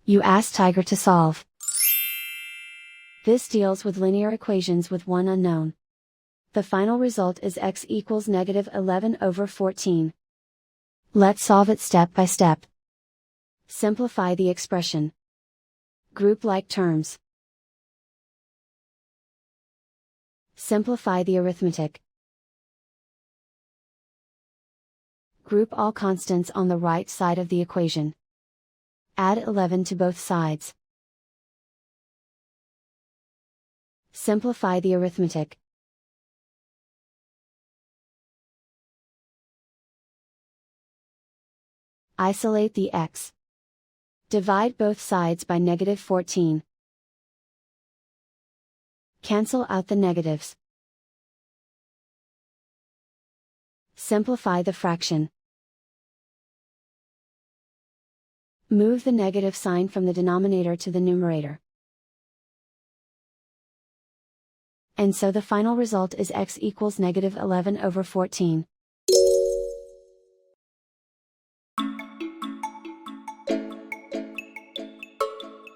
You ask Tiger to solve. This deals with linear equations with one unknown. The final result is x equals -11/14. Let's solve it step by step. Simplify the expression. Group like terms. Simplify the arithmetic. Group all constants on the right side of the equation. Add 11 to both sides. Simplify the arithmetic. Isolate the x. Divide both sides by -14. Cancel out the negatives. Simplify the fraction. Move the negative sign from the denominator to the numerator. And so the final result is x equals -11/14.